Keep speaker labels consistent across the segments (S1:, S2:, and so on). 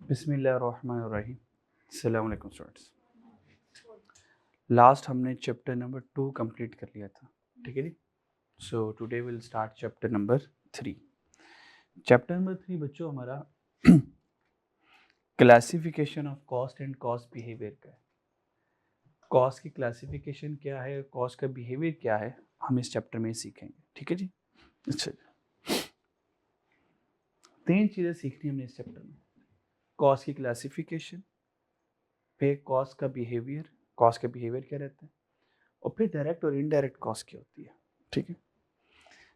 S1: बिस्मिल्लाहिर्रहमानिर्रहीम। अस्सलाम वालेकुम स्टूडेंट्स। लास्ट हमने चैप्टर नंबर 2 कंप्लीट कर लिया था, ठीक है जी। So today will start chapter number 3। Chapter number 3 बच्चों हमारा classification of cost and cost behaviour का है। कॉस्ट की क्लासिफिकेशन क्या है, कॉस्ट का बिहेवियर क्या है, हम इस चैप्टर में सीखेंगे, ठीक है जी। अच्छा, 3 चीज़ें सीखनी हमने इस चैप्टर में। कॉस्ट की क्लासिफिकेशन, फिर कॉस्ट का बिहेवियर, कॉस्ट का बिहेवियर क्या रहता है, और फिर डायरेक्ट और इनडायरेक्ट कॉस्ट क्या होती है, ठीक है।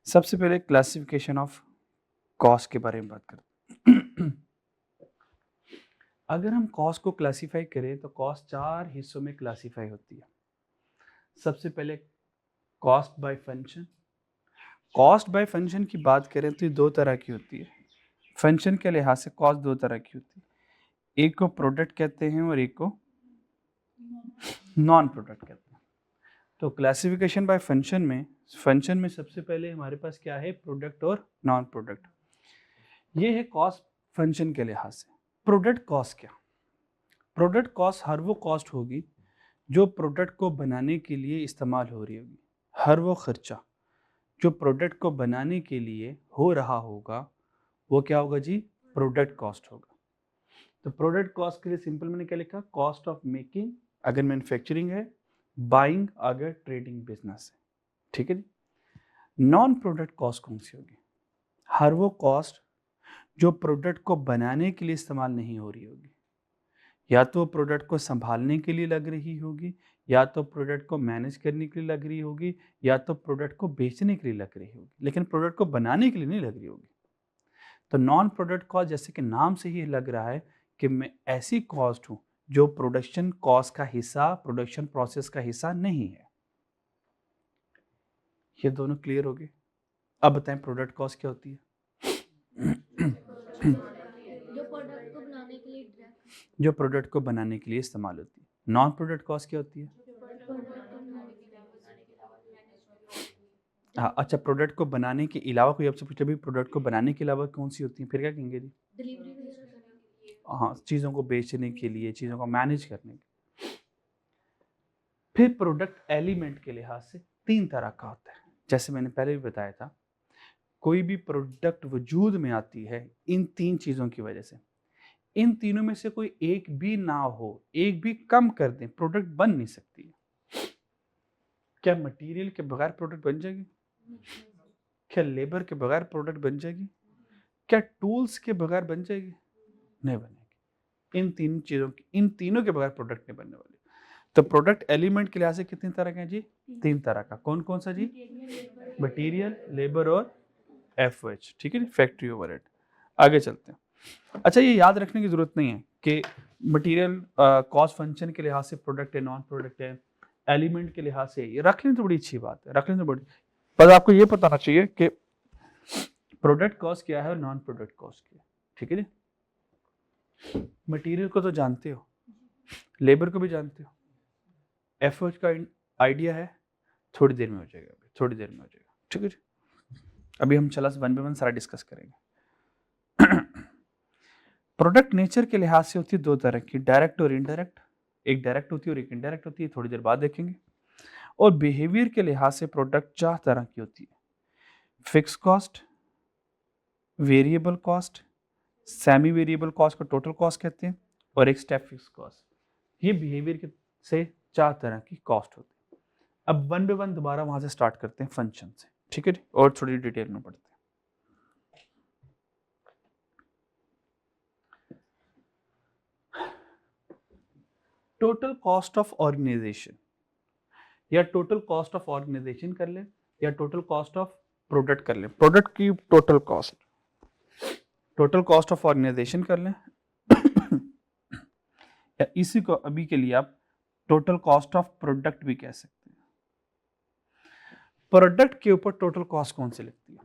S1: सबसे पहले क्लासिफिकेशन ऑफ कॉस्ट के बारे में बात करते हैं। अगर हम कॉस्ट को क्लासिफाई करें तो कॉस्ट 4 हिस्सों में क्लासिफाई होती है। सबसे पहले cost by function. Cost by function की बात करें तो ये 2 तरह की होती है। फंक्शन के लिहाज से कॉस्ट 2 तरह की होती है, एक को प्रोडक्ट कहते हैं और एक को नॉन प्रोडक्ट कहते हैं। तो क्लासिफिकेशन बाय फंक्शन में सबसे पहले हमारे पास क्या है, प्रोडक्ट और नॉन प्रोडक्ट। ये है कॉस्ट फंक्शन के लिहाज से। प्रोडक्ट कॉस्ट क्या, प्रोडक्ट कॉस्ट हर वो कॉस्ट होगी जो प्रोडक्ट को बनाने के लिए इस्तेमाल हो रही होगी। हर वो खर्चा जो प्रोडक्ट को बनाने के लिए हो रहा होगा वो क्या होगा जी, प्रोडक्ट कॉस्ट होगा। तो प्रोडक्ट कॉस्ट के लिए सिंपल मैंने क्या लिखा, कॉस्ट ऑफ मेकिंग अगर मैन्युफैक्चरिंग है, बाइंग अगर ट्रेडिंग बिजनेस है, ठीक है जी। नॉन प्रोडक्ट कॉस्ट कौन सी होगी, हर वो कॉस्ट जो प्रोडक्ट को बनाने के लिए इस्तेमाल नहीं हो रही होगी। या तो प्रोडक्ट को संभालने के लिए लग रही होगी, या तो प्रोडक्ट को मैनेज करने के लिए लग रही होगी, या तो प्रोडक्ट को बेचने के लिए लग रही होगी, लेकिन प्रोडक्ट को बनाने के लिए नहीं लग रही होगी। तो नॉन प्रोडक्ट कॉस्ट, जैसे कि नाम से ही लग रहा है कि मैं ऐसी कॉस्ट हूं जो प्रोडक्शन कॉस्ट का हिस्सा, प्रोडक्शन प्रोसेस का हिस्सा नहीं है। ये दोनों क्लियर हो गए। अब बताएं प्रोडक्ट कॉस्ट क्या होती है। जो प्रोडक्ट को बनाने के लिए इस्तेमाल होती है। नॉन प्रोडक्ट कॉस्ट क्या होती है। हाँ, अच्छा, प्रोडक्ट को बनाने के अलावा कोई आपसे पूछे भी प्रोडक्ट को बनाने के अलावा कौन सी होती है, फिर क्या कहेंगे जी। हाँ, चीज़ों को बेचने के लिए, चीज़ों को मैनेज करने के। फिर प्रोडक्ट एलिमेंट के लिहाज से 3 तरह का होता है। जैसे मैंने पहले भी बताया था, कोई भी प्रोडक्ट वजूद में आती है इन 3 चीज़ों की वजह से। इन तीनों में से कोई एक भी ना हो, एक भी कम कर दें, प्रोडक्ट बन नहीं सकती है। क्या मटेरियल के बगैर प्रोडक्ट बन जाएगी, क्या लेबर के बगैर प्रोडक्ट बन जाएगी, क्या टूल्स के बगैर बन जाएगी, नहीं बनेगी। इन तीनों के बगैर प्रोडक्ट नहीं बनने वाली। तो प्रोडक्ट एलिमेंट के लिहाज से कितनी तरह के हैं जी, 3 तरह का। कौन कौन सा जी, मटेरियल, लेबर और एफओएच, ठीक है, फैक्ट्री ओवरहेड। आगे चलते हैं। अच्छा, ये याद रखने की जरूरत नहीं है कि मटेरियल कॉस्ट फंक्शन के लिहाज से प्रोडक्ट है, नॉन प्रोडक्ट है, एलिमेंट के लिहाज से। ये रख लें तो बड़ी अच्छी बात है, रख लें तो बड़ी, पर आपको ये पता होना चाहिए कि प्रोडक्ट कॉस्ट क्या है और नॉन प्रोडक्ट कॉस्ट क्या है, ठीक है जी। मटेरियल को तो जानते हो, लेबर को भी जानते हो, एफओएच का आइडिया है, थोड़ी देर में हो जाएगा, थोड़ी देर में हो जाएगा, ठीक है जी। अभी हम चला 1 by 1 सारा डिस्कस करेंगे। प्रोडक्ट नेचर के लिहाज से होती है 2 तरह की, डायरेक्ट और इनडायरेक्ट। एक डायरेक्ट होती है और एक इनडायरेक्ट होती है, थोड़ी देर बाद देखेंगे। और बिहेवियर के लिहाज से प्रोडक्ट 4 तरह की होती है, fix cost, variable cost, semi variable cost को टोटल कॉस्ट कहते हैं, और एक स्टेप फिक्स कॉस्ट। ये बिहेवियर के से 4 तरह की कॉस्ट होती है। अब 1 by 1 दोबारा वहां से स्टार्ट करते हैं, फंक्शन से, ठीक है जी, और थोड़ी डिटेल में पढ़ते हैं। टोटल कॉस्ट ऑफ ऑर्गेनाइजेशन, या टोटल कॉस्ट ऑफ ऑर्गेनाइजेशन कर ले, या टोटल कॉस्ट ऑफ प्रोडक्ट कर ले। प्रोडक्ट की टोटल कॉस्ट ऑफ ऑर्गेनाइजेशन कर लें, या इसी को अभी के लिए आप टोटल कॉस्ट ऑफ प्रोडक्ट भी कह सकते हैं। प्रोडक्ट के ऊपर टोटल कॉस्ट कौन सी लगती है।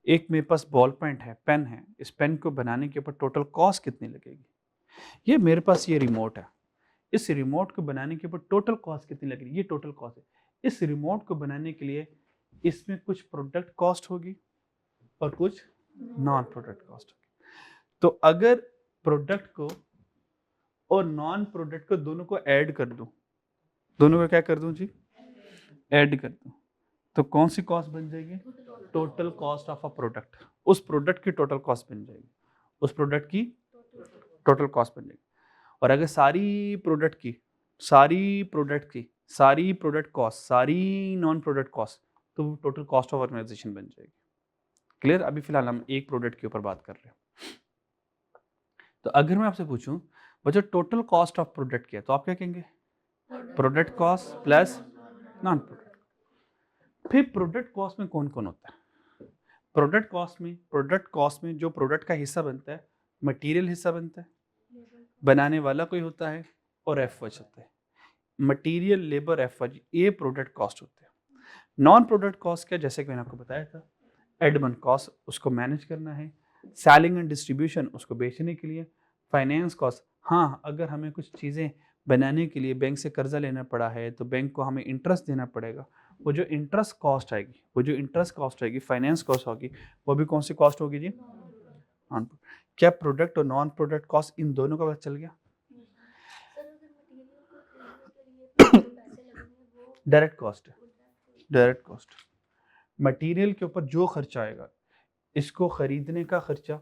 S1: एक मेरे पास बॉल पेन है, इस पेन को बनाने के ऊपर टोटल कॉस्ट कितनी लगेगी। ये मेरे पास ये रिमोट है, इस रिमोट को बनाने के ऊपर टोटल कॉस्ट कितनी लगेगी, ये टोटल कॉस्ट है। इस रिमोट को बनाने के लिए इसमें कुछ प्रोडक्ट कॉस्ट होगी और कुछ नॉन प्रोडक्ट कॉस्ट होगी। तो अगर प्रोडक्ट को और नॉन प्रोडक्ट को दोनों को ऐड कर दूं, दोनों को क्या कर दूं जी, ऐड कर दूं, तो कौन सी कॉस्ट बन जाएगी, total cost of a product, उस प्रोडक्ट की टोटल कॉस्ट बन जाएगी, उस प्रोडक्ट की टोटल कॉस्ट बन जाएगी। और अगर सारी प्रोडक्ट कॉस्ट, सारी नॉन प्रोडक्ट कॉस्ट, तो टोटल कॉस्ट ऑफ ऑर्गेनाइजेशन बन जाएगी। क्लियर? अभी फिलहाल हम एक प्रोडक्ट के ऊपर बात कर रहे हैं। तो अगर मैं आपसे पूछूं बच्चों टोटल कॉस्ट ऑफ प्रोडक्ट क्या है, तो आप क्या कहेंगे, product cost plus non product. फिर प्रोडक्ट कॉस्ट में कौन कौन होता है, प्रोडक्ट कॉस्ट में जो प्रोडक्ट का हिस्सा बनता है, मटेरियल हिस्सा बनता है, बनाने वाला कोई होता है, और एफर्ट्स होते हैं। मटेरियल, लेबर, एफर्ट, ये प्रोडक्ट कॉस्ट होते हैं। नॉन प्रोडक्ट कॉस्ट क्या, जैसे कि मैंने आपको बताया था, एडमिन कॉस्ट, उसको मैनेज करना है, सेलिंग एंड डिस्ट्रीब्यूशन, उसको बेचने के लिए, फाइनेंस कॉस्ट, हाँ अगर हमें कुछ चीज़ें बनाने के लिए बैंक से कर्जा लेना पड़ा है तो बैंक को हमें इंटरेस्ट देना पड़ेगा, वो जो इंटरेस्ट कॉस्ट आएगी, फाइनेंस कॉस्ट होगी, वो भी कौन सी कॉस्ट होगी जी, नॉन। क्या प्रोडक्ट और नॉन प्रोडक्ट कॉस्ट इन दोनों का पता चल गया? डायरेक्ट कॉस्ट, मटेरियल के ऊपर जो खर्चा आएगा, इसको खरीदने का खर्चा,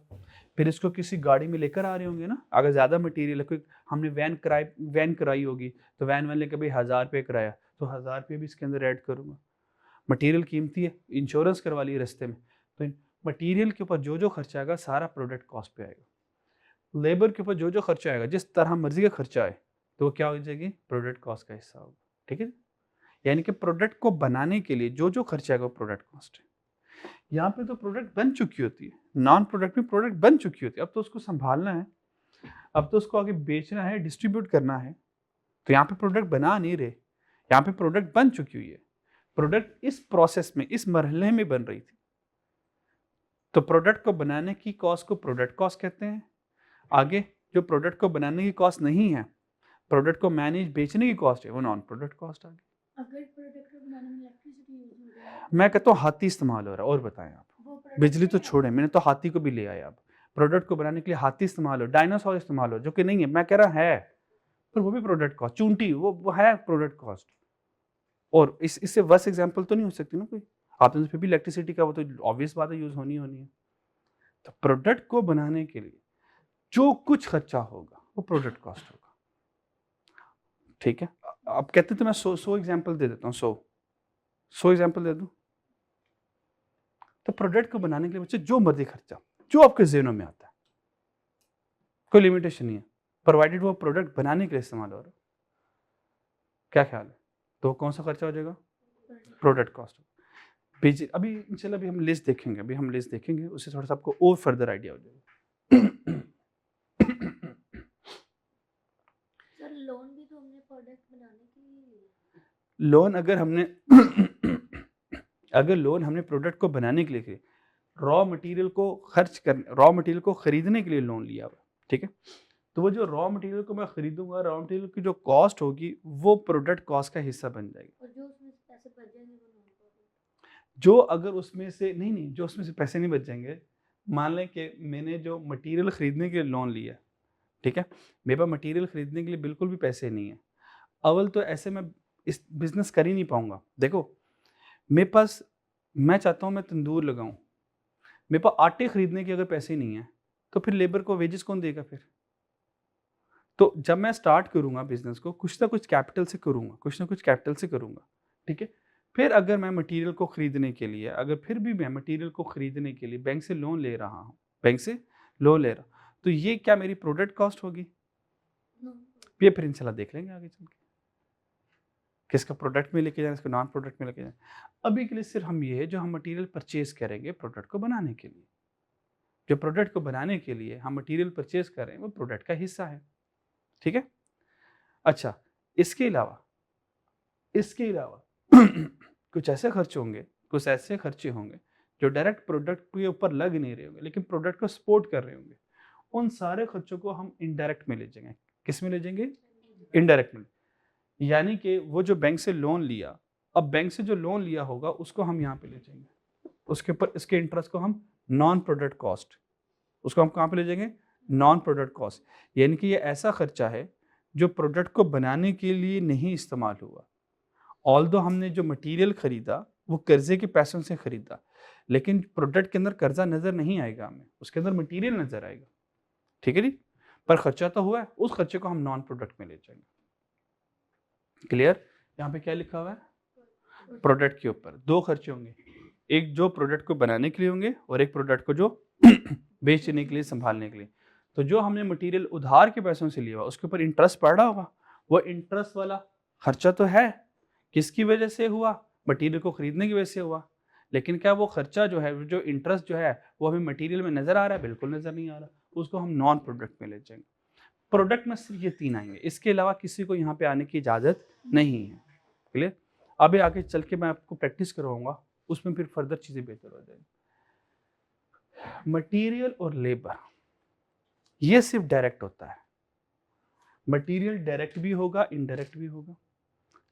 S1: फिर इसको किसी गाड़ी में लेकर आ रहे होंगे ना, अगर ज़्यादा मटेरियल है, कोई हमने वैन कराई होगी तो वैन वाले का भी 1000 रुपये कराया, तो 1000 रुपये भी इसके अंदर ऐड करूँगा। मटेरियल कीमती है, इंश्योरेंस करवा ली रास्ते में, तो मटेरियल के ऊपर जो जो खर्चा आएगा सारा प्रोडक्ट कॉस्ट पे आएगा। लेबर के ऊपर जो जो खर्चा आएगा, जिस तरह मर्जी का खर्चा आए, तो वो क्या हो जाएगी, प्रोडक्ट कॉस्ट का हिस्सा होगा। ठीक है, यानी कि प्रोडक्ट को बनाने के लिए जो जो खर्चा आएगा वो प्रोडक्ट कॉस्ट है। यहाँ पे तो प्रोडक्ट बन चुकी होती है, नॉन प्रोडक्ट में प्रोडक्ट बन चुकी होती है, अब तो उसको संभालना है, अब तो उसको आगे बेचना है, डिस्ट्रीब्यूट करना है। तो यहाँ पे प्रोडक्ट बना नहीं रहे, यहाँ पे प्रोडक्ट बन चुकी हुई है, प्रोडक्ट इस प्रोसेस में, इस मरहले में बन रही थी। तो प्रोडक्ट को बनाने की कॉस्ट को प्रोडक्ट कॉस्ट कहते हैं। आगे जो प्रोडक्ट को बनाने की कॉस्ट नहीं है, प्रोडक्ट को मैनेज बेचने की कॉस्ट है, वो नॉन प्रोडक्ट कॉस्ट आ गई।
S2: अगर प्रोडक्ट को बनाने में इलेक्ट्रिसिटी यूज हो रही है,
S1: मैं कहता हूँ हाथी इस्तेमाल हो रहा है, और बताएं आप, बिजली तो छोड़े, मैंने तो हाथी को भी ले आया। आप प्रोडक्ट को बनाने के लिए हाथी इस्तेमाल हो, डायनासोर इस्तेमाल हो, जो कि नहीं है, मैं कह रहा है, पर वो भी प्रोडक्ट कॉस्ट, चूंटी वो है प्रोडक्ट कॉस्ट। और इससे वर्स एग्जांपल तो नहीं हो सकती ना कोई, आपने फिर भी इलेक्ट्रिसिटी का, वो तो ऑब्वियस बात है, यूज होनी है। तो प्रोडक्ट को बनाने के लिए जो कुछ खर्चा होगा वो प्रोडक्ट कॉस्ट होगा। ठीक है, आप कहते तो मैं 100 एग्जांपल दे देता हूँ, 100 एग्जांपल दे दूं। तो प्रोडक्ट को बनाने के लिए बच्चे जो मर्जी खर्चा, जो आपके ज़हनों में आता है, कोई लिमिटेशन नहीं है, प्रोवाइडेड वो प्रोडक्ट बनाने के लिए इस्तेमाल हो रहा है। क्या ख्याल है, तो कौन सा खर्चा हो जाएगा, प्रोडक्ट कॉस्ट। अभी इंशाल्लाह अभी हम लिस्ट देखेंगे, उससे थोड़ा सा आपको और फर्दर आइडिया हो जाएगा।
S2: सर लोन भी तो हमने प्रोडक्ट बनाने के लिए,
S1: लोन अगर लोन हमने प्रोडक्ट को बनाने के लिए किया, रॉ मटेरियल को खरीदने के लिए लोन लिया हुआ, ठीक है, तो वो जो रॉ मटेरियल को मैं खरीदूंगा, रॉ मटेरियल की जो कॉस्ट होगी वो प्रोडक्ट कॉस्ट का हिस्सा बन जाएगी।
S2: और जो उसमें से पैसे बच जाएंगे वो नॉन प्रोडक्ट।
S1: जो अगर उसमें से नहीं, जो उसमें से पैसे नहीं बच जाएंगे, मान लें कि मैंने जो मटेरियल खरीदने के लिए लोन लिया, ठीक है, मेरे पास मटेरियल खरीदने के लिए बिल्कुल भी पैसे नहीं है, अव्वल तो ऐसे मैं इस बिजनेस कर ही नहीं पाऊंगा। देखो मेरे पास, मैं चाहता हूँ मैं तंदूर लगाऊं, मेरे पास आटे खरीदने के अगर पैसे नहीं है, तो फिर लेबर को वेजेस कौन देगा फिर? तो जब मैं स्टार्ट करूंगा बिजनेस को, कुछ ना कुछ कैपिटल से करूंगा, ठीक है। फिर अगर मैं मटेरियल को खरीदने के लिए, बैंक से लोन ले रहा हूँ, तो ये क्या मेरी प्रोडक्ट कॉस्ट होगी? ये फिर इंशाल्लाह देख लेंगे आगे चल के, किसका प्रोडक्ट में लेके जाए, इसको नॉन प्रोडक्ट में लेके जाए। अभी के लिए सिर्फ हम ये है जो हम मटेरियल परचेज करेंगे प्रोडक्ट को बनाने के लिए, जो प्रोडक्ट को बनाने के लिए हम मटेरियल परचेज कर रहे हैं वो प्रोडक्ट का हिस्सा है। ठीक है, अच्छा, इसके अलावा कुछ ऐसे खर्चे होंगे जो डायरेक्ट प्रोडक्ट के ऊपर लग नहीं रहे होंगे, लेकिन प्रोडक्ट को सपोर्ट कर रहे होंगे। उन सारे खर्चों को हम इनडायरेक्ट में ले जाएंगे। किस में ले जाएंगे? इनडायरेक्ट में। यानी कि वो जो बैंक से लोन लिया, अब बैंक से जो लोन लिया होगा उसको हम यहाँ पे ले जाएंगे, उसके ऊपर इसके इंटरेस्ट को हम नॉन प्रोडक्ट कॉस्ट, उसको हम कहाँ पे ले जाएंगे? नॉन प्रोडक्ट कॉस्ट, यानी कि ये ऐसा खर्चा है जो प्रोडक्ट को बनाने के लिए नहीं इस्तेमाल हुआ। ऑल्दो हमने जो मटेरियल खरीदा वो कर्जे के पैसों से खरीदा, लेकिन प्रोडक्ट के अंदर कर्जा नजर नहीं आएगा हमें, उसके अंदर मटेरियल नजर आएगा। ठीक है जी, पर खर्चा तो हुआ है, उस खर्चे को हम नॉन प्रोडक्ट में ले जाएंगे। क्लियर? यहाँ पे क्या लिखा हुआ है? प्रोडक्ट के ऊपर दो खर्चे होंगे, एक जो प्रोडक्ट को बनाने के लिए होंगे और एक प्रोडक्ट को जो बेचने के लिए, संभालने के लिए। तो जो हमने मटेरियल उधार के पैसों से लिया हुआ उसके ऊपर इंटरेस्ट पड़ रहा होगा, वो इंटरेस्ट वाला खर्चा तो है, किसकी वजह से हुआ? मटेरियल को खरीदने की वजह से हुआ। लेकिन क्या वो खर्चा जो है, जो इंटरेस्ट जो है, वो हमें मटेरियल में नजर आ रहा है? बिल्कुल नजर नहीं आ रहा, उसको हम नॉन प्रोडक्ट में ले जाएंगे। प्रोडक्ट में सिर्फ ये तीन आएंगे, इसके अलावा किसी को यहाँ पे आने की इजाजत नहीं है। क्लियर? अभी आगे चल के मैं आपको प्रैक्टिस करवाऊंगा, उसमें फिर फर्दर चीजें बेहतर हो जाएंगी। मटेरियल और लेबर ये सिर्फ डायरेक्ट होता है। मटेरियल डायरेक्ट भी होगा, इनडायरेक्ट भी होगा।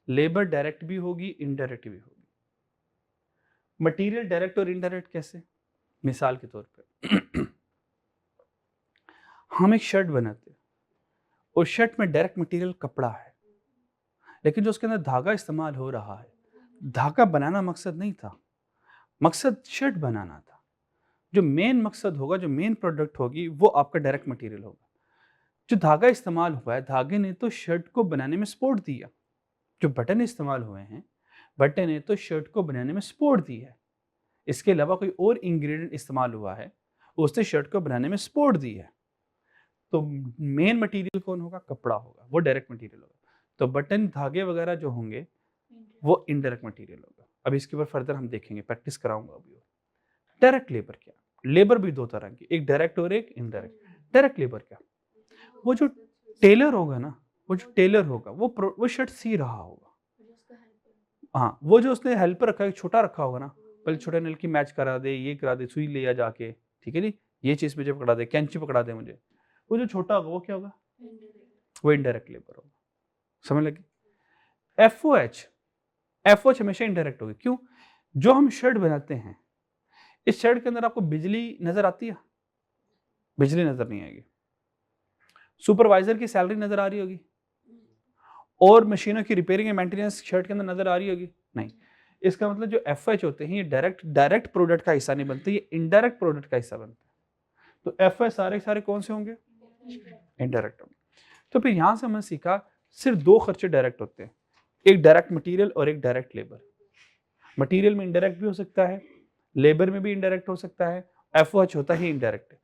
S1: लेबर डायरेक्ट भी होगी, इनडायरेक्ट भी होगी। मटेरियल डायरेक्ट और इनडायरेक्ट कैसे? मिसाल के तौर पे हम एक शर्ट बनाते हैं, उस शर्ट में डायरेक्ट मटेरियल कपड़ा है, लेकिन जो उसके अंदर धागा इस्तेमाल हो रहा है, धागा बनाना मकसद नहीं था, मकसद शर्ट बनाना था। जो मेन मकसद होगा, जो मेन प्रोडक्ट होगी, वो आपका डायरेक्ट मटेरियल होगा। जो धागा इस्तेमाल हुआ है, धागे ने तो शर्ट को बनाने में सपोर्ट दिया। जो बटन इस्तेमाल हुए हैं, बटन ने तो शर्ट को बनाने में सपोर्ट दी है। इसके अलावा कोई और इंग्रेडिएंट इस्तेमाल हुआ है, उसने शर्ट को बनाने में सपोर्ट दी है। तो मेन मटेरियल कौन होगा? कपड़ा होगा, वो डायरेक्ट मटेरियल होगा। तो बटन, धागे वगैरह जो होंगे वो इनडायरेक्ट मटेरियल होगा। अब इसके ऊपर फर्दर हम देखेंगे, प्रैक्टिस कराऊंगा अभी। डायरेक्ट लेबर क्या? लेबर भी दो तरह की, एक डायरेक्ट और एक इनडायरेक्ट। डायरेक्ट लेबर क्या? वो जो टेलर होगा ना, वो जो टेलर होगा, वो शर्ट सी रहा होगा। हाँ, वो जो उसने हेल्पर रखा है, छोटा रखा होगा ना, पहले छोटे नल की मैच करा दे, ये करा दे, सुई ले आ जाके, ठीक है जी, ये चीज मुझे पकड़ा दे, कैंची पकड़ा दे मुझे, वो जो छोटा होगा वो क्या होगा? वो इनडायरेक्ट लेबर होगा। समझ लगी? एफओएच हमेशा इनडायरेक्ट होगी। क्यों? जो हम शर्ट बनाते हैं, इस शर्ट के अंदर आपको बिजली नजर आती है? बिजली नजर नहीं आएगी। सुपरवाइजर की सैलरी नजर आ रही होगी, और मशीनों की रिपेयरिंग या मेंटेनेंस शर्ट के अंदर नजर आ रही होगी? नहीं। इसका मतलब जो एफएच होते हैं, ये डायरेक्ट प्रोडक्ट का हिस्सा नहीं बनते, ये इनडायरेक्ट प्रोडक्ट का हिस्सा बनते हैं। तो एफएच सारे कौन से होंगे? इनडायरेक्ट होंगे। तो फिर यहां से हमने सीखा सिर्फ दो खर्चे डायरेक्ट होते हैं, एक डायरेक्ट मटेरियल और एक डायरेक्ट लेबर। मटेरियल में इनडायरेक्ट भी हो सकता है, लेबर में भी इनडायरेक्ट हो सकता है, एफओएच होता ही इनडायरेक्ट है।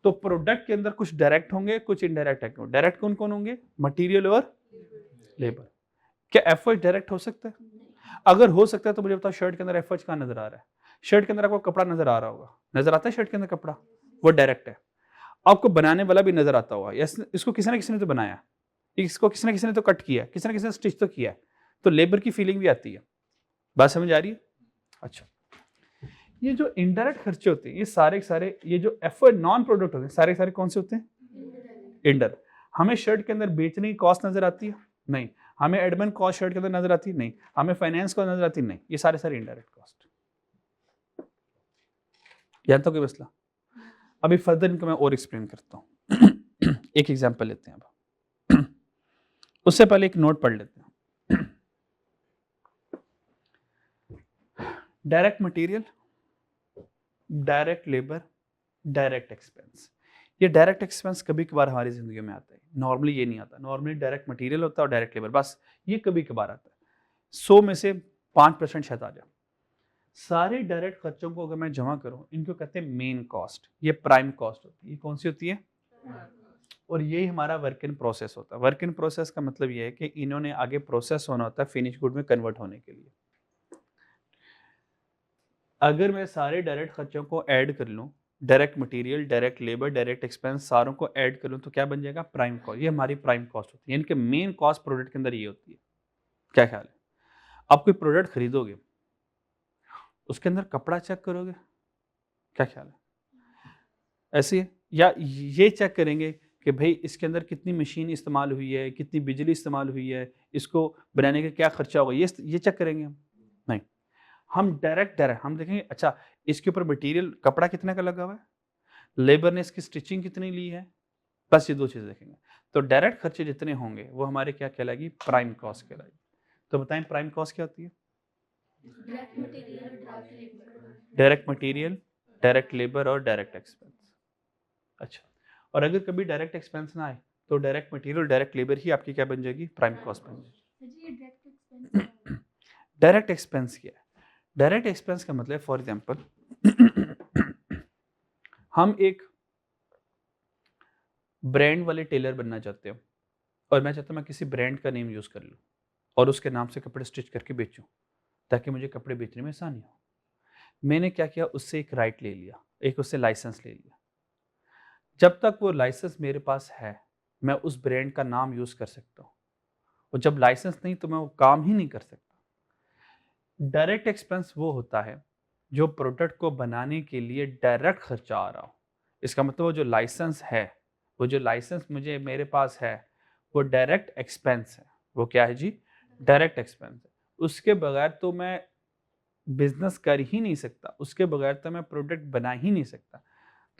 S1: तो प्रोडक्ट के अंदर कुछ डायरेक्ट होंगे, कुछ इनडायरेक्ट होंगे। डायरेक्ट कौन कौन होंगे? मटेरियल और लेबर। क्या एफओएच डायरेक्ट हो सकता है? अगर हो सकता है तो मुझे बताओ, शर्ट के अंदर एफओएच कहाँ नजर आ रहा है? शर्ट के अंदर आपको कपड़ा नजर आ रहा होगा, नजर आता है शर्ट के अंदर कपड़ा, वो डायरेक्ट है। आपको बनाने वाला भी नजर आता होगा, इसको किसी ना किसी ने तो बनाया, इसको किसी ना किसी ने तो कट किया, किसी ना किसी ने स्टिच तो किया है, तो लेबर की फीलिंग भी आती है। बात समझ आ रही है? अच्छा, ये जो इनडायरेक्ट खर्चे होते हैं, ये सारे ये जो एफओएच नॉन प्रोडक्ट होते हैं, सारे कौन से होते हैं? इनडायरेक्ट। हमें शर्ट के अंदर बेचने की कॉस्ट नजर आती है? नहीं। हमें एडमिन कॉस्ट शर्ट के अंदर नजर आती है? नहीं। हमें फाइनेंस कॉस्ट नजर आती है? नहीं। ये सारे इनडायरेक्ट कॉस्ट। जानते हो कोई मसला? अभी फर्दर इनको मैं और एक्सप्लेन करता हूँ। एक एग्जांपल लेते हैं अब। उससे पहले एक नोट पढ़ लेते हैं। Direct material, direct labour, direct expense. ये डायरेक्ट एक्सपेंस कभी कभार हमारी जिंदगी में आता है, नॉर्मली ये नहीं आता। नॉर्मली डायरेक्ट मटेरियल होता है और डायरेक्ट लेबर, बस ये कभी कभार आता है। 100 में से 5% शायद आ जाए। सारे डायरेक्ट खर्चों को अगर मैं जमा करूं, इनको कहते हैं मेन कॉस्ट, ये प्राइम कॉस्ट होती है। ये कौन सी होती है? और यही हमारा वर्क इन प्रोसेस होता है। वर्क इन प्रोसेस का मतलब ये है कि इन्होंने आगे प्रोसेस होना होता है फिनिश गुड में कन्वर्ट होने के लिए। अगर मैं सारे डायरेक्ट खर्चों को ऐड कर लूं, direct material, direct labour, direct expense, सारों को ऐड कर लूं, तो क्या बन जाएगा? Prime cost. ये हमारी प्राइम कॉस्ट होती है, यानी कि मेन कॉस्ट प्रोडक्ट के अंदर ये होती है। क्या ख्याल है? आप कोई प्रोडक्ट खरीदोगे, उसके अंदर कपड़ा चेक करोगे, क्या ख्याल है? ऐसे ही है? या ये चेक करेंगे कि भाई इसके अंदर कितनी मशीन इस्तेमाल हुई है, कितनी बिजली इस्तेमाल हुई है, इसको बनाने का क्या खर्चा होगा, ये चेक करेंगे हम? नहीं। हम डायरेक्ट हम देखेंगे, अच्छा इसके ऊपर मटेरियल, कपड़ा कितने का लगा हुआ है, लेबर ने इसकी स्टिचिंग कितनी ली है, बस ये 2 चीज़ देखेंगे। तो डायरेक्ट खर्चे जितने होंगे वो हमारे क्या कहलाएगी, प्राइम कॉस्ट कहलाएगी। तो बताएं प्राइम कॉस्ट क्या होती है?
S2: डायरेक्ट मटेरियल और direct labour.
S1: Direct material, direct labour और डायरेक्ट एक्सपेंस। अच्छा, और अगर कभी डायरेक्ट एक्सपेंस ना आए तो डायरेक्ट मटेरियल, डायरेक्ट लेबर ही आपकी क्या बन जाएगी, प्राइम कॉस्ट बन जाएगी।
S2: जी, ये डायरेक्ट एक्सपेंस।
S1: डायरेक्ट एक्सपेंस क्या है? डायरेक्ट एक्सपेंस का मतलब फॉर एग्जांपल हम एक ब्रांड वाले टेलर बनना चाहते हो और मैं चाहता हूँ मैं किसी ब्रांड का नेम यूज़ कर लूँ और उसके नाम से कपड़े स्टिच करके बेचूँ ताकि मुझे कपड़े बेचने में आसानी हो। मैंने क्या किया, उससे एक राइट ले लिया, एक उससे लाइसेंस ले लिया। जब तक वो लाइसेंस मेरे पास है मैं उस ब्रांड का नाम यूज़ कर सकता हूँ, और जब लाइसेंस नहीं तो मैं वो काम ही नहीं कर सकता। डायरेक्ट एक्सपेंस वो होता है जो प्रोडक्ट को बनाने के लिए डायरेक्ट खर्चा आ रहा हो। इसका मतलब वो जो लाइसेंस है, वो जो लाइसेंस मुझे मेरे पास है वो डायरेक्ट एक्सपेंस है। वो क्या है जी? डायरेक्ट एक्सपेंस है। उसके बगैर तो मैं बिजनेस कर ही नहीं सकता, उसके बगैर तो मैं प्रोडक्ट बना ही नहीं सकता।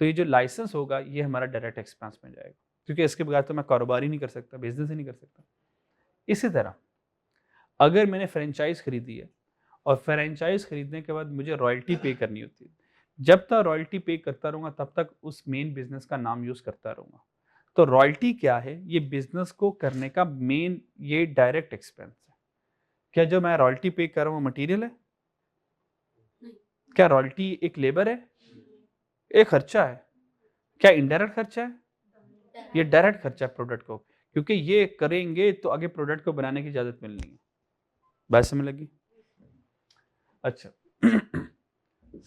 S1: तो ये जो लाइसेंस होगा ये हमारा डायरेक्ट एक्सपेंस में जाएगा, क्योंकि इसके बगैर तो मैं कारोबार ही नहीं कर सकता, बिजनेस ही नहीं कर सकता। इसी तरह अगर मैंने फ्रेंचाइज खरीदी है और फ्रेंचाइज खरीदने के बाद मुझे रॉयल्टी पे करनी होती है, जब तक रॉयल्टी पे करता रहूंगा तब तक उस मेन बिजनेस का नाम यूज करता रहूंगा। तो रॉयल्टी क्या है? ये बिजनेस को करने का मेन ये डायरेक्ट एक्सपेंस है। क्या जो मैं रॉयल्टी पे कर रहा हूँ मटीरियल है? क्या रॉयल्टी एक लेबर है? एक खर्चा है। क्या इनडायरेक्ट खर्चा है? ये डायरेक्ट खर्चा है प्रोडक्ट को, क्योंकि ये करेंगे तो आगे प्रोडक्ट को बनाने की इजाजत मिलनी है। बात समझ लगी? अच्छा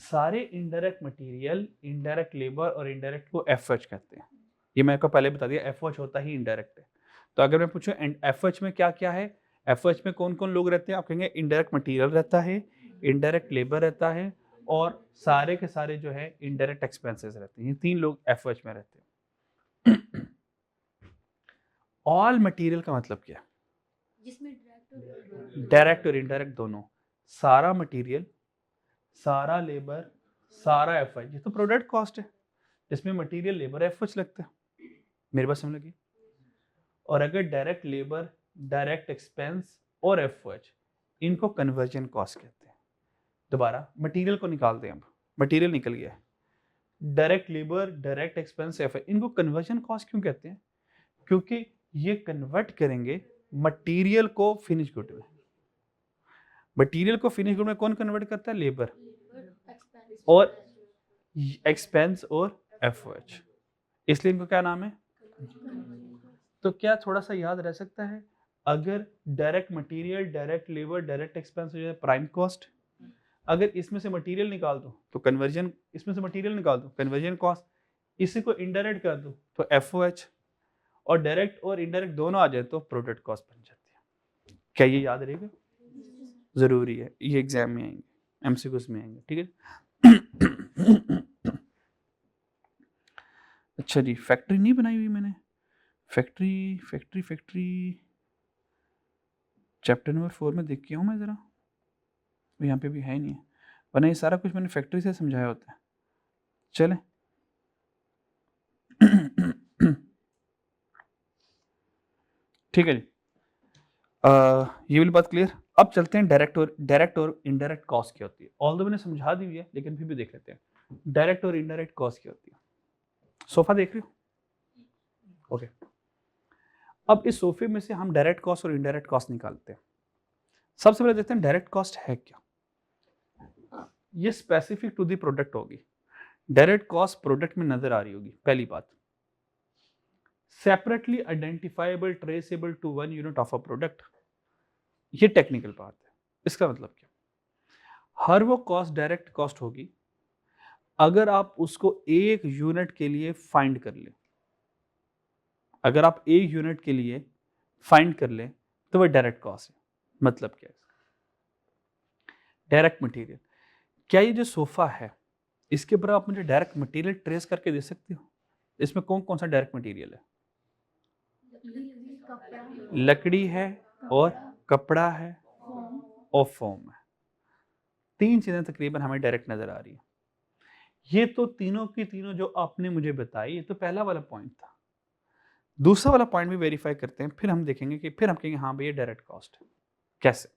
S1: सारे इनडायरेक्ट मटेरियल, इनडायरेक्ट लेबर और इनडायरेक्ट को एफएच कहते हैं। ये मैं आपको पहले बता दिया, एफएच होता ही इनडायरेक्ट है। तो अगर मैं पूछूं एफएच में क्या क्या है, एफएच में कौन कौन लोग रहते हैं, आप कहेंगे इनडायरेक्ट मटेरियल रहता है, इनडायरेक्ट लेबर रहता है और सारे के सारे जो है इनडायरेक्ट एक्सपेंसेस रहते हैं। ये 3 लोग एफएच में रहते हैं। ऑल मटेरियल का मतलब क्या है?
S2: जिसमें
S1: डायरेक्ट और इनडायरेक्ट दोनों। सारा मटेरियल, सारा लेबर, सारा एफएच, ये तो प्रोडक्ट कॉस्ट है जिसमें मटेरियल, लेबर, एफएच लगता है। मेरे पास समझ लगी? और अगर डायरेक्ट लेबर, डायरेक्ट एक्सपेंस और एफएच, इनको कन्वर्जन कॉस्ट कहते हैं। दोबारा मटेरियल को निकालते हैं, अब मटेरियल निकल गया है, direct labour, direct expense, FH, इनको कन्वर्जन कॉस्ट क्यों कहते हैं? क्योंकि ये कन्वर्ट करेंगे मटेरियल को फिनिश गुड में। मटेरियल को फिनिश गुड में कौन कन्वर्ट करता है? लेबर और एक्सपेंस और एफओएच। इसलिए इनको क्या नाम है? तो क्या थोड़ा सा याद रह सकता है? अगर direct material, direct labour, direct expense जो है प्राइम कॉस्ट, अगर इसमें से मटेरियल निकाल दो तो कन्वर्जन, इसमें से मटेरियल निकाल दो कन्वर्जन कॉस्ट, इसी को इनडायरेक्ट कर दो तो एफओएच, और डायरेक्ट और इनडायरेक्ट दोनों आ जाए तो प्रोडक्ट कॉस्ट बन जाती है। क्या ये याद रहेगा? जरूरी है, ये एग्जाम में आएंगे, एमसीक्यूज में आएंगे, ठीक है। अच्छा जी, फैक्ट्री नहीं बनाई हुई मैंने। Factory factory factory chapter number 4 में देख के हूँ मैं ज़रा, यहाँ पे भी है नहीं है, वरना ये सारा कुछ मैंने फैक्ट्री से समझाया होता है। चले ठीक है जी, ये वाली बात क्लियर। अब चलते हैं डायरेक्ट और इनडायरेक्ट कॉस्ट क्या होती है। ऑल मैंने समझा दी हुई है लेकिन फिर भी देख लेते हैं डायरेक्ट और इनडायरेक्ट कॉस्ट क्या होती है। सोफा देख रहे हो? ओके, अब इस सोफे में से हम डायरेक्ट कॉस्ट और इनडायरेक्ट कॉस्ट निकालते हैं। सबसे पहले देखते हैं डायरेक्ट कॉस्ट है क्या। ये स्पेसिफिक टू दी प्रोडक्ट होगी। डायरेक्ट कॉस्ट प्रोडक्ट में नजर आ रही होगी। पहली बात, separately identifiable traceable to one unit of a product. ये टेक्निकल बात है। इसका मतलब क्या? हर वो कॉस्ट डायरेक्ट कॉस्ट होगी अगर आप उसको एक यूनिट के लिए फाइंड कर लें। अगर आप एक यूनिट के लिए फाइंड कर लें तो वह डायरेक्ट कॉस्ट है। मतलब क्या है? डायरेक्ट मटेरियल, क्या ये जो सोफा है इसके ऊपर आप मुझे डायरेक्ट मटेरियल ट्रेस करके दे सकते हो? इसमें कौन कौन सा डायरेक्ट मटेरियल है? लकड़ी है और कपड़ा है और फोम है। 3 चीजें तकरीबन हमें डायरेक्ट नजर आ रही है। ये तो तीनों की तीनों जो आपने मुझे बताई, ये तो पहला वाला पॉइंट था। दूसरा वाला पॉइंट भी वेरीफाई करते हैं, फिर हम देखेंगे कि फिर हम कहेंगे हाँ भैया डायरेक्ट कॉस्ट है। कैसे?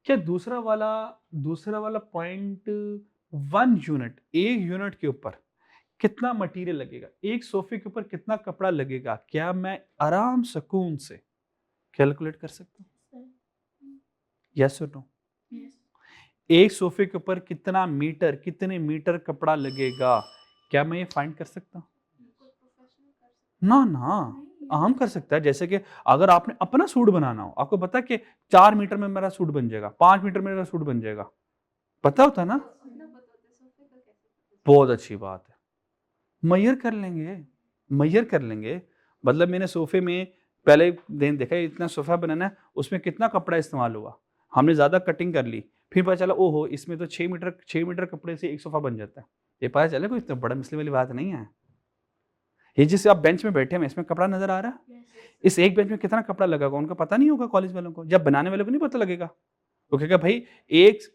S1: क्या दूसरा वाला पॉइंट 1 यूनिट, 1 यूनिट के ऊपर कितना मटेरियल लगेगा, एक सोफे के ऊपर कितना कपड़ा लगेगा, क्या मैं आराम सुकून से कैलकुलेट कर सकता हूँ? यस और नो? एक सोफे के ऊपर कितने मीटर कपड़ा लगेगा, क्या मैं ये फाइंड कर सकता हूँ? ना ना, आम कर सकता है। जैसे कि अगर आपने अपना सूट बनाना हो, आपको पता है कि 4 मीटर में मेरा सूट बन जाएगा, 5 मीटर में मेरा सूट बन जाएगा, पता होता है ना? बहुत अच्छी बात है, मैयर कर लेंगे। मतलब मैंने सोफे में पहले दिन देखा इतना सोफा बनाना है, उसमें कितना कपड़ा इस्तेमाल हुआ, हमने ज्यादा कटिंग कर ली, फिर पता चला ओहो इसमें तो 6 मीटर कपड़े से एक सोफा बन जाता है। ये पता चला कोई इतना बड़ा मसले वाली बात नहीं है। ये जिससे आप बेंच में बैठे हैं, इसमें कपड़ा नजर आ रहा है, इस एक बेंच में कितना कपड़ा लगा होगा उनको पता नहीं होगा, कॉलेज वालों को, जब बनाने वालों को नहीं पता लगेगा। वो कहेगा भाई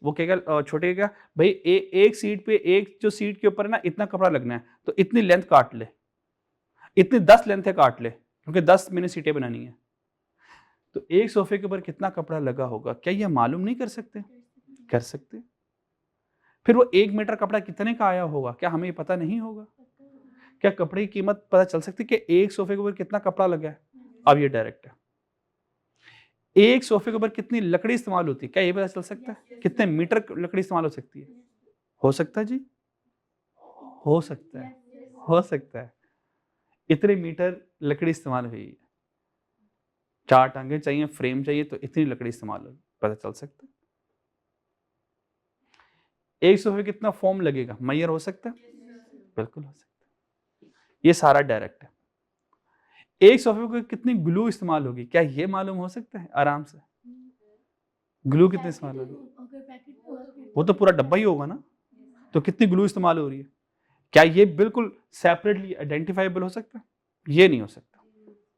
S1: वो कहेगा छोटे का भाई एक सीट पे, एक जो सीट के ऊपर है ना इतना कपड़ा लगना है, तो इतनी लेंथ काट ले, इतनी 10 लेंथ है काट ले, क्योंकि 10 मैंने सीटें बनानी है। तो एक सोफे के ऊपर कितना कपड़ा लगा होगा, क्या ये मालूम नहीं कर सकते? कर सकते। फिर वो 1 मीटर कपड़ा कितने का आया होगा, क्या हमें पता नहीं होगा? क्या कपड़े की कीमत पता चल सकती है कि एक सोफे के ऊपर कितना कपड़ा लगा है? अब ये डायरेक्ट है। एक सोफे के ऊपर कितनी लकड़ी इस्तेमाल होती है, क्या ये पता चल सकता है? कितने मीटर लकड़ी इस्तेमाल हो सकती है? हो सकता है जी, हो सकता है, हो सकता है। इतने मीटर लकड़ी इस्तेमाल हुई है, 4 टांगे चाहिए, फ्रेम चाहिए, तो इतनी लकड़ी इस्तेमाल होगी, पता चल सकता है। एक सोफे कितना फोम लगेगा, मैयर हो सकता है? बिल्कुल हो सकता है। ये सारा डायरेक्ट है। एक सोफे को कितनी ग्लू इस्तेमाल होगी, क्या ये मालूम हो सकता है आराम से? ग्लू कितनी इस्तेमाल होगी? वो तो पूरा डब्बा ही होगा ना, तो कितनी ग्लू इस्तेमाल हो रही है, क्या ये बिल्कुल सेपरेटली आइडेंटिफाइबल हो सकता है? ये नहीं हो सकता।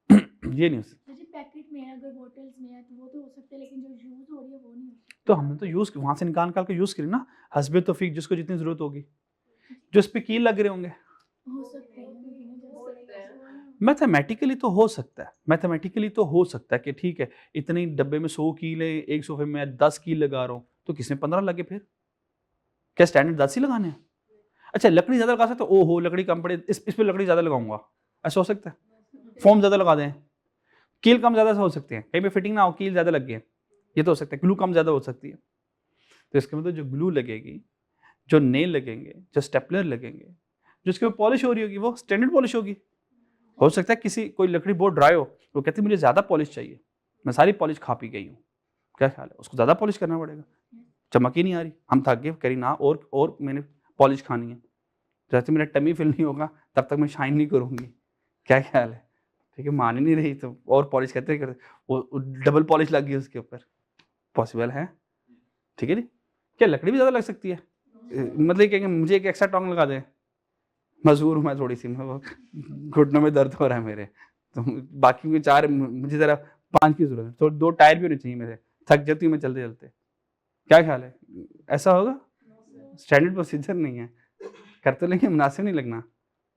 S1: ये नहीं हो सकता।
S2: पैकेट में है, अगर बोतल्स में है तो वो तो हो सकता है, लेकिन जो यूज हो रही है वो नहीं हो सकता।
S1: तो हमने तो यूज वहां से निकाल के यूज करी ना, हस्बे तौफीक, जिसको जितनी जरूरत होगी, जो इस पे कील लग रहे होंगे।
S2: हो सकता है
S1: मैथमेटिकली तो हो सकता है, मैथमेटिकली तो हो सकता है कि ठीक है, इतने डब्बे में 100 कील है, एक सोफे में 10 कील लगा रहा हूँ, तो किसमें 15 लगे? फिर क्या स्टैंडर्ड 10 ही लगाने हैं? अच्छा लकड़ी ज्यादा लगा सकते, ओहो लकड़ी कम पड़े, इस पे लकड़ी ज्यादा लगाऊंगा, ऐसा हो सकता है? फोम ज्यादा लगा दें, कील कम ज्यादा हो सकते हैं, कहीं पे फिटिंग ना हो, कील ज्यादा लग गए, ये तो हो सकता है। ग्लू कम ज्यादा हो सकती है। तो इसके मतलब जो ग्लू लगेगी, जो नेल लगेंगे, जो स्टेपलर लगेंगे, जो इसके ऊपर पॉलिश हो रही होगी, वो स्टैंडर्ड पॉलिश होगी। हो सकता है किसी कोई लकड़ी बहुत ड्राई हो, वो कहती है मुझे ज्यादा पॉलिश चाहिए, मैं सारी पॉलिश खा पी गई हूँ, क्या ख्याल है? उसको ज्यादा पॉलिश करना पड़ेगा, चमक ही नहीं आ रही, हम थक गए, करी ना और मैंने पॉलिश खानी है, जब तक मेरा टमी फिल नहीं होगा तब तक मैं शाइन नहीं करूंगी, क्या ख्याल है? ठीक है, मान ही नहीं रही, तो और पॉलिश करते करते वो डबल पॉलिश लग गई उसके ऊपर, पॉसिबल है? ठीक है जी। क्या लकड़ी भी ज्यादा लग सकती है? मतलब कहेंगे मुझे एक एक्स्ट्रा टोंग लगा दे, मजबूर हूँ मैं थोड़ी सी, मैं घुटनों में दर्द हो रहा है मेरे, तो बाकी के 4 मुझे जरा 5 की जरूरत है, तो 2 टायर भी होने चाहिए मेरे, थक जाती हूँ मैं चलते चलते, क्या ख्याल है? ऐसा होगा? स्टैंडर्ड प्रोसीजर नहीं है, कर तो लेंगे, मुनासिब नहीं लगना,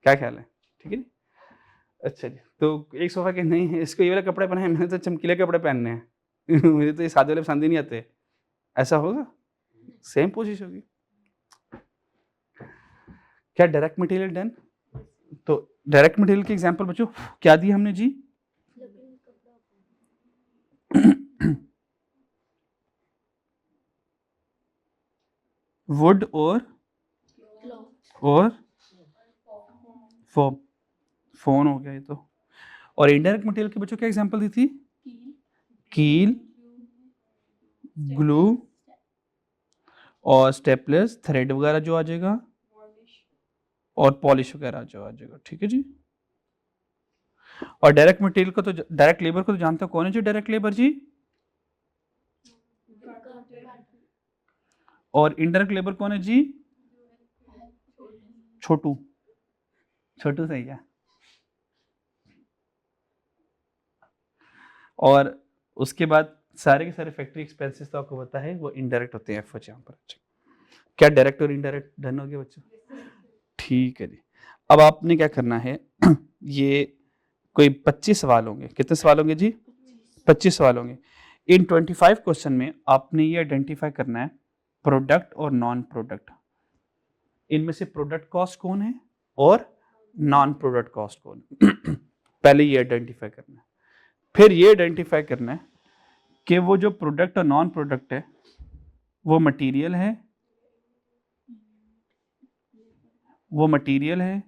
S1: क्या ख्याल है? ठीक है जी। अच्छा जी, तो एक सोफा के नहीं है, इसको ये वाले कपड़े पहने हैं, मैंने तो चमकीले कपड़े पहनने हैं। मुझे तो ये सादे वाले पसंद ही नहीं आते, ऐसा होगा? सेम कोशिश होगी। क्या डायरेक्ट मटेरियल डन? तो डायरेक्ट मटेरियल की एग्जांपल बच्चों क्या दी हमने जी? वुड और फोम, फोन हो गया ये तो। और इनडायरेक्ट मटेरियल के बच्चों क्या एग्जांपल दी थी? कील, ग्लू और स्टेपलर्स, थ्रेड वगैरह जो आ जाएगा, और पॉलिश वगैरह जो आ जाएगा। ठीक है जी। और डायरेक्ट मटेरियल को तो, डायरेक्ट लेबर को तो जानते हो कौन है जी डायरेक्ट लेबर जी? और इनडायरेक्ट लेबर कौन है जी? छोटू, छोटू सही है। और उसके बाद सारे के सारे फैक्ट्री एक्सपेंसेस तो आपको पता है वो इनडायरेक्ट होते हैं एफर्ट यहाँ पर। क्या डायरेक्ट और इनडायरेक्ट डन हो गया बच्चों? ठीक है जी। अब आपने क्या करना है, ये कोई 25 सवाल होंगे, कितने सवाल होंगे जी? 25 सवाल होंगे। इन 25 क्वेश्चन में आपने ये आइडेंटिफाई करना है प्रोडक्ट और नॉन प्रोडक्ट, इनमें से प्रोडक्ट कॉस्ट कौन है और नॉन प्रोडक्ट कॉस्ट कौन है। पहले ये आइडेंटिफाई करना है, फिर ये आइडेंटिफाई करना है कि वो जो प्रोडक्ट और नॉन प्रोडक्ट है वो मटेरियल है, वो मटेरियल है,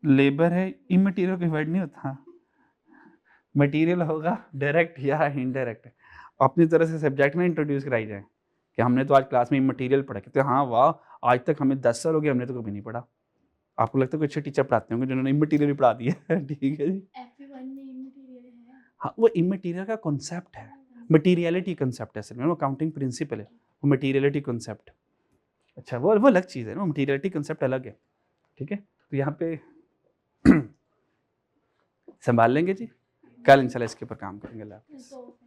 S1: लेबर है, इमटेरियल कोई वर्ड नहीं होता, मटेरियल होगा डायरेक्ट या इनडायरेक्ट। अपनी तरह से सब्जेक्ट में इंट्रोड्यूस कराई जाए कि हमने तो आज क्लास में मटेरियल पढ़ा, कहते हाँ वाह, आज तक हमें 10 साल हो गए, हमने तो कभी नहीं पढ़ा। आपको लगता है कोई अच्छे टीचर पढ़ाते होंगे जिन्होंने इमटेरियल भी पढ़ा दिया है। ठीक है जी,
S2: FP1 में इमटेरियल है।
S1: हाँ वो इमटेरियल का कॉन्सेप्ट है, मटीरियलिटी कॉन्सेप्ट है, असल में वो अकाउंटिंग प्रिंसिपल है, वो मटीरियलिटी कॉन्सेप्ट। अच्छा वो अलग चीज़ है ना, मटीरियलिटी कॉन्सेप्ट अलग है। ठीक है, तो यहाँ पे संभाल लेंगे जी, कल इंशाल्लाह इसके ऊपर काम करेंगे। अल्लाह हाफ़िज़।
S2: तो